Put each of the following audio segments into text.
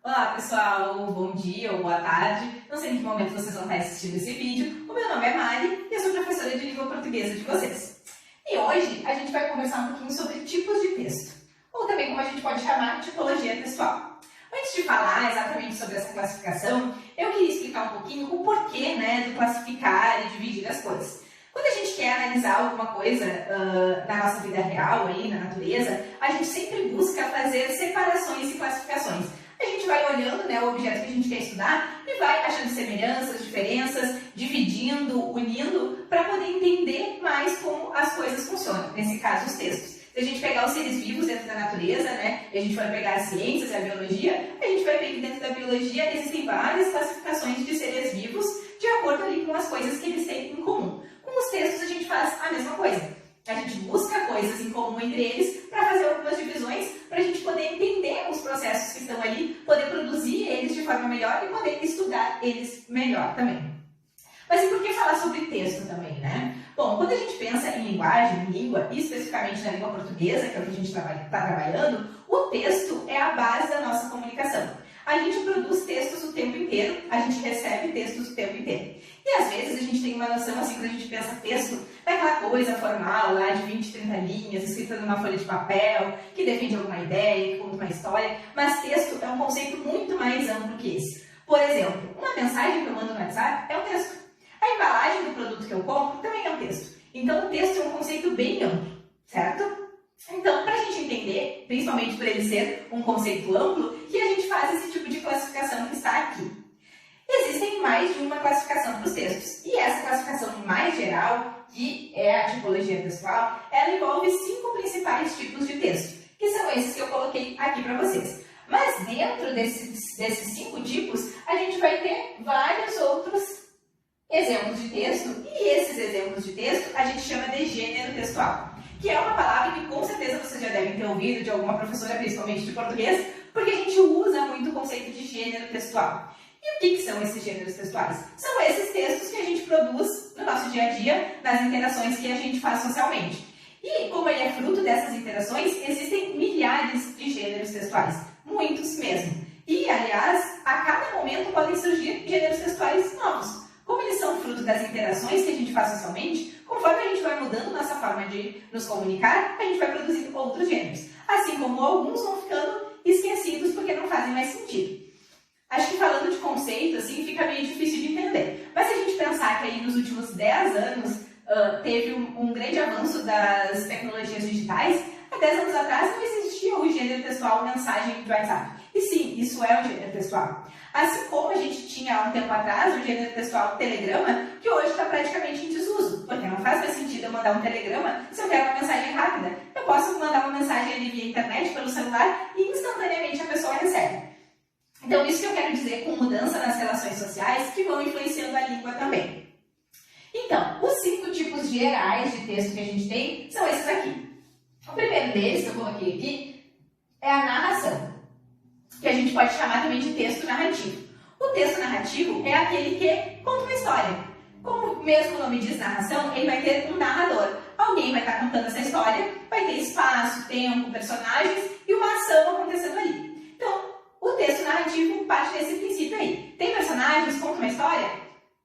Olá pessoal, bom dia ou boa tarde, não sei em que momento vocês vão estar assistindo esse vídeo. O meu nome é Mari e eu sou professora de língua portuguesa de vocês. E hoje a gente vai conversar um pouquinho sobre tipos de texto, ou também como a gente pode chamar tipologia textual. Antes de falar exatamente sobre essa classificação, eu queria explicar um pouquinho o porquê do classificar e dividir as coisas. Quando a gente quer analisar alguma coisa na nossa vida real, aí, na natureza, a gente sempre busca fazer separações e classificações. A gente vai olhando o objeto que a gente quer estudar e vai achando semelhanças, diferenças, dividindo, unindo, para poder entender mais como as coisas funcionam, nesse caso os textos. Se a gente pegar os seres vivos dentro da natureza, e a gente vai pegar as ciências e a biologia, a gente vai ver que dentro da biologia existem várias classificações de seres vivos de acordo ali com as coisas que eles têm em comum. Com os textos a gente faz a mesma coisa. A gente busca coisas em comum entre eles para fazer algumas divisões, para a gente poder entender os processos que estão ali, poder produzir eles de forma melhor e poder estudar eles melhor também. Mas e por que falar sobre texto também, né? Bom, quando a gente pensa em linguagem, em língua, e especificamente na língua portuguesa, que é o que a gente está trabalhando, o texto é a base da nossa comunicação. A gente produz textos o tempo inteiro, a gente recebe textos o tempo inteiro. E às vezes a gente tem uma noção, assim, quando a gente pensa texto, daquela coisa formal lá de 20, 30 linhas, escrita numa folha de papel, que defende alguma ideia, que conta uma história, mas texto é um conceito muito mais amplo que esse. Por exemplo, uma mensagem que eu mando no WhatsApp é um texto. A embalagem do produto que eu compro também é um texto. Então o texto é um conceito bem amplo, certo? Então, para a gente entender, principalmente por ele ser um conceito amplo, que a gente faz esse tipo de classificação que está aqui. Existem mais de uma classificação para os textos. E essa classificação mais geral, que é a tipologia textual, ela envolve 5 principais tipos de texto, que são esses que eu coloquei aqui para vocês. Mas dentro desses 5 tipos, a gente vai ter vários outros exemplos de texto, e esses exemplos de texto a gente chama de gênero textual, que é uma palavra que com certeza vocês já devem ter ouvido de alguma professora, principalmente de português, porque a gente usa muito o conceito de gênero textual. E o que são esses gêneros textuais? São esses textos que a gente produz no nosso dia a dia, nas interações que a gente faz socialmente. E como ele é fruto dessas interações, existem milhares de gêneros textuais, muitos mesmo. E, aliás, a cada momento podem surgir gêneros textuais novos. Como eles são fruto das interações que a gente faz socialmente, conforme a gente vai mudando nossa forma de nos comunicar, a gente vai produzindo outros gêneros. Assim como alguns vão ficando esquecidos porque não fazem mais sentido. Acho que falando de conceito, assim, fica meio difícil de entender. Mas se a gente pensar que aí nos últimos 10 anos teve um grande avanço das tecnologias digitais, há 10 anos atrás não existia o gênero textual mensagem de WhatsApp. E sim, isso é um gênero textual. Assim como a gente tinha há um tempo atrás o gênero textual telegrama, que hoje está praticamente em desuso, porque não faz mais sentido eu mandar um telegrama se eu quero uma mensagem rápida. Eu posso mandar uma mensagem ali via internet, pelo celular, e instantaneamente a pessoa recebe. Então, isso que eu quero dizer com mudança nas relações sociais que vão influenciando a língua também. Então, os 5 tipos gerais de texto que a gente tem são esses aqui. O primeiro deles, que eu coloquei aqui, é a narração, que a gente pode chamar também de texto narrativo. O texto narrativo é aquele que conta uma história. Como mesmo o nome diz narração, ele vai ter um narrador. Alguém vai estar contando essa história, vai ter espaço, tempo, personagens e uma ação acontecendo ali. Então, o texto narrativo parte desse princípio aí. Tem personagens, conta uma história?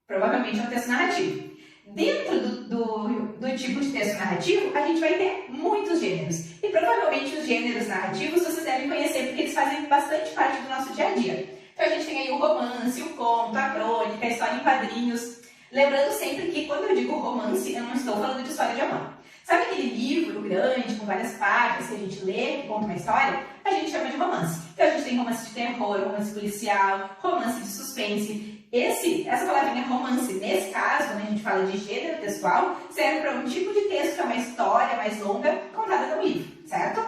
Provavelmente é um texto narrativo. Dentro do tipo de texto narrativo, a gente vai ter muitos gêneros. E provavelmente os gêneros narrativos vocês devem conhecer, porque eles fazem bastante parte do nosso dia a dia. Então a gente tem aí o romance, o conto, a crônica, a história em quadrinhos. Lembrando sempre que quando eu digo romance, eu não estou falando de história de amor. Sabe aquele livro grande, com várias páginas que a gente lê, que conta uma história? A gente chama de romance. Então a gente tem romance de terror, romance policial, romance de suspense. Essa palavrinha romance, nesse caso, quando a gente fala de gênero textual, serve para um tipo de texto que é uma história mais longa contada no livro, certo?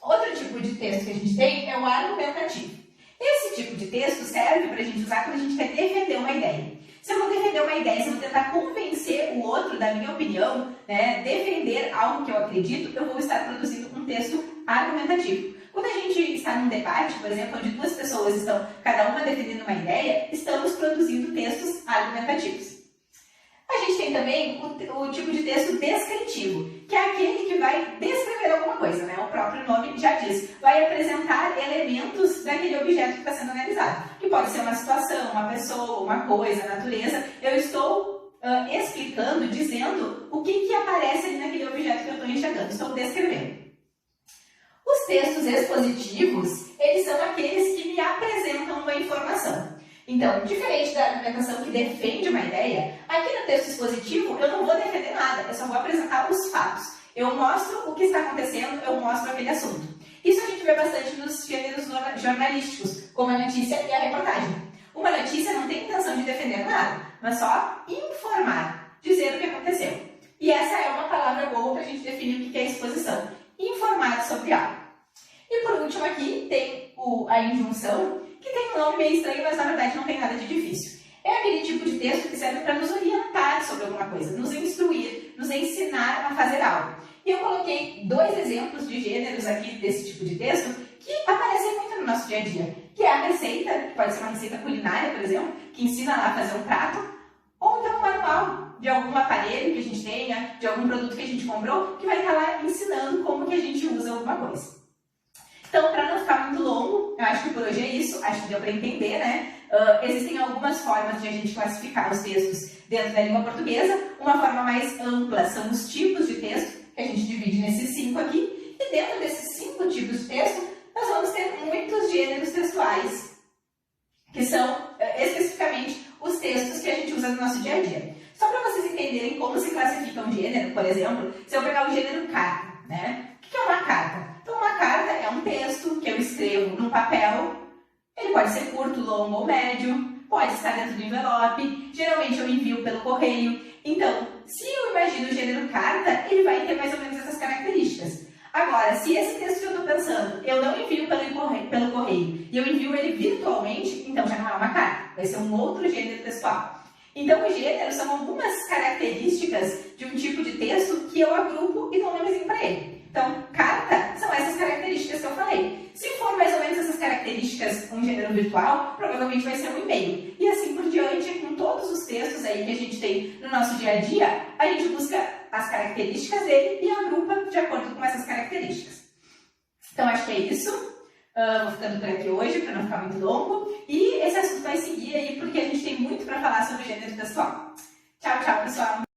Outro tipo de texto que a gente tem é o argumentativo. Esse tipo de texto serve para a gente usar quando a gente quer defender uma ideia. Se eu vou defender uma ideia, se eu vou tentar convencer o outro da minha opinião, defender algo que eu acredito, eu vou estar produzindo um texto argumentativo. Quando a gente está num debate, por exemplo, onde 2 pessoas estão cada uma defendendo uma ideia, estamos produzindo textos argumentativos. A gente tem também o tipo de texto descritivo, que é aquele que vai descrever alguma coisa, né? O próprio nome já diz. Vai apresentar elementos daquele objeto que está sendo analisado. Que pode ser uma situação, uma pessoa, uma coisa, a natureza. Eu estou explicando, dizendo o que aparece ali naquele objeto que eu estou enxergando. Estou descrevendo. Os textos expositivos, eles são aqueles que me apresentam uma informação. Então, diferente da argumentação que defende uma ideia, aqui no texto expositivo eu não vou defender nada, eu só vou apresentar os fatos. Eu mostro o que está acontecendo, eu mostro aquele assunto. Isso a gente vê bastante nos gêneros jornalísticos, como a notícia e a reportagem. Uma notícia não tem intenção de defender nada, mas só informar, dizer o que aconteceu. E essa é uma palavra boa para a gente definir o que é exposição. Informar sobre algo. E por último aqui tem a injunção, que tem um nome meio estranho, mas na verdade não tem nada de difícil. É aquele tipo de texto que serve para nos orientar sobre alguma coisa, nos instruir, nos ensinar a fazer algo. E eu coloquei 2 exemplos de gêneros aqui desse tipo de texto que aparecem muito no nosso dia a dia, que é a receita, que pode ser uma receita culinária, por exemplo, que ensina lá a fazer um prato, ou então um manual de algum aparelho que a gente tenha, de algum produto que a gente comprou, que vai estar lá ensinando como que a gente usa alguma coisa. Então, para não ficar muito longo, eu acho que por hoje é isso, acho que deu para entender, né? Existem algumas formas de a gente classificar os textos dentro da língua portuguesa. Uma forma mais ampla são os tipos de texto, que a gente divide nesses 5 aqui. E dentro desses 5 tipos de texto, nós vamos ter muitos gêneros textuais, que são especificamente os textos que a gente usa no nosso dia a dia. Só para vocês entenderem como se classifica um gênero, por exemplo, se eu pegar o gênero carta, né? O que é uma carta? Então, uma carta é um texto que eu escrevo num papel. Ele pode ser curto, longo ou médio, pode estar dentro do envelope. Geralmente eu envio pelo correio. Então, se eu imagino o gênero carta, ele vai ter mais ou menos essas características. Agora, se esse texto que eu estou pensando, eu não envio pelo correio e eu envio ele virtualmente, então já não é uma carta, vai ser um outro gênero textual. Então, os gêneros são algumas características de um tipo de texto que eu agrupo e dou um nomezinho para ele. Então, carta são essas características que eu falei. Se for mais ou menos essas características um gênero virtual, provavelmente vai ser um e-mail. E assim por diante, com todos os textos aí que a gente tem no nosso dia a dia, a gente busca as características dele e agrupa de acordo com essas características. Então, acho que é isso. Vou ficando por aqui hoje, para não ficar muito longo. E esse assunto vai seguir aí, porque a gente tem muito para falar sobre o gênero textual. Tchau, tchau, pessoal!